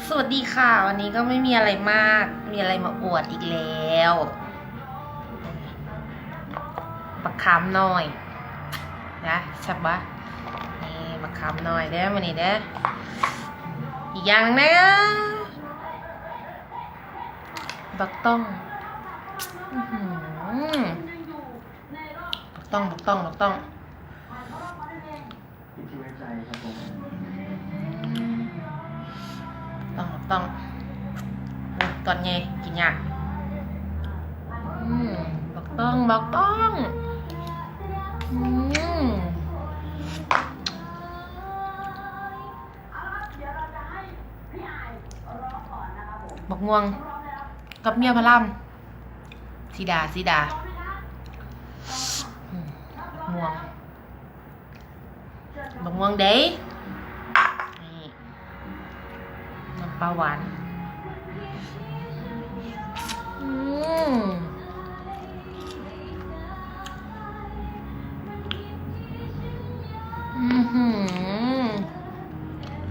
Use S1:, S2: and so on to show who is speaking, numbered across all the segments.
S1: สวัสดีค่ะวันนี้ก็ไม่มีอะไรมาก มีอะไรมาอวดอีกแล้วบักขามหน่อยนะใช่ปะนี่บักขามหน่อยเด้อวันนี้เด้ออีกอย่างนึงนะบักต้องบักต้องต้องตอนไงกินยากบักต้องบักม่วงกับเมียพะล่ำสีดาม่วงบักม่วงเด้นี่น้ำปลาหวาน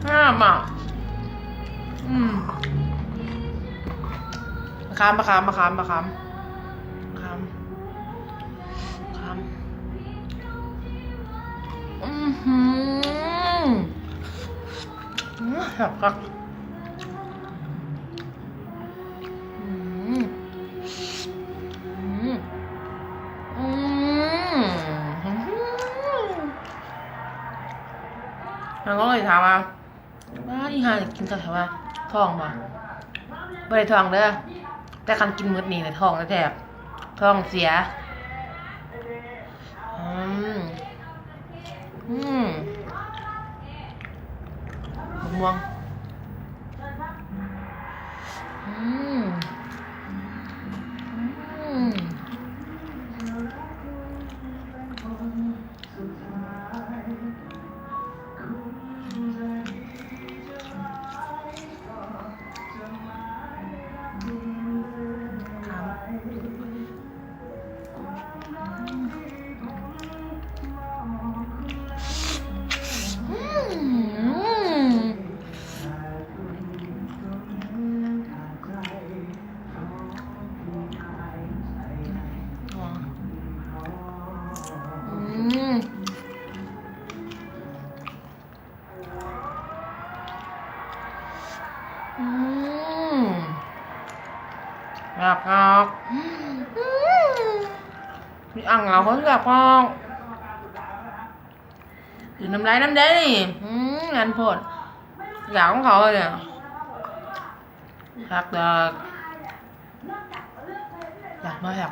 S1: ห้ามอ่ะมะขามแบบก็มันก็เลยถามว่าอีห่ากินกับแถวว่าท้องบ่ไม่ได้ท้องเด้อแต่คันกินมื้อนี้เลยท้องแท้ๆท้องเสียมะม่วงอยากมีอ่างเหงาเขาอยากพองถือน้ำลายน้ำเด้งานโพดอยากของเขาเลยอยากมาได้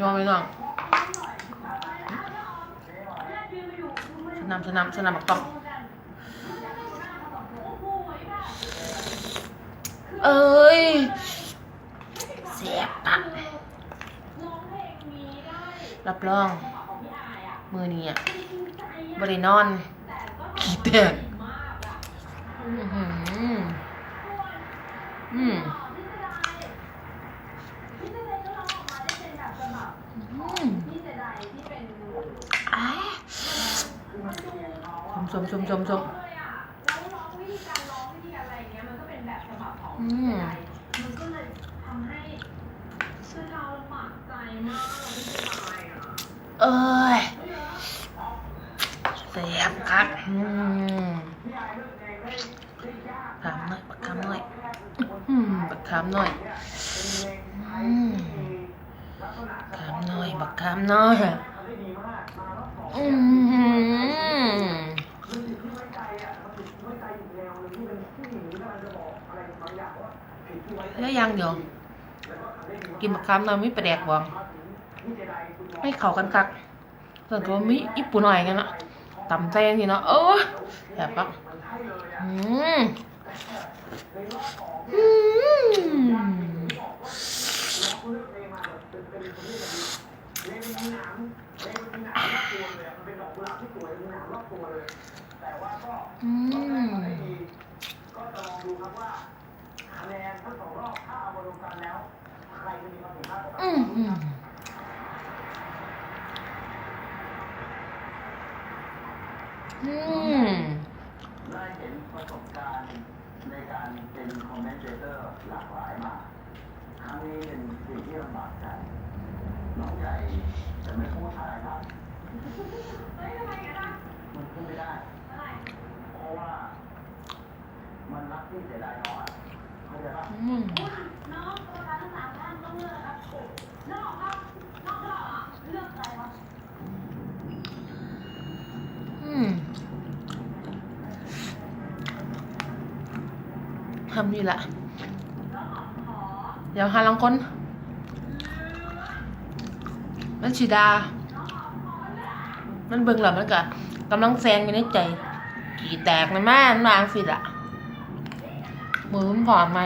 S1: พอไปก่อนสนามบักต้องเอ้ยเสียบปะรับรองมือนี้บริโนอนขี้แตกชมเอ้ยเสียบครับบักขามหน่อยบักขามหน่อยแล้วยังเดี๋ยวกินบักขามหน่อยไม่แปลกบ่ไม่เข้ากันคักส่วนก็มีญี่ปุ่นหน่อยกันนะตำใจนี่เนาะแบบปะ
S2: ได้เห็นประสบการณ์ในการเป็นคอมเมนเตเตอร์หลากหลายมาครั้งนี้เป็นสิ่งที่ลำบากใจน้องใหญ่จะไม่พูดอะไรครับเฮ้ยทำไมกันล่ะมันพูดไม่ได้เพราะว่ามันรักที่เสียดายน้องอ่ะเข้าใจปะน้องตัวการทั้ง3 ท่านต้องเลือกครับน้องครับน้องเลือกอะไรวะ
S1: ทำนี่แหละเดี๋ยวหาลังคนมันชิดา มันเบิ่งแล้วมันก็กำลังแซงอยู่ในใจกี่แตกนะแม่นวางสิละมือมันผ่อนมา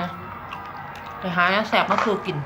S1: ไปหาแสบมาสู่กิน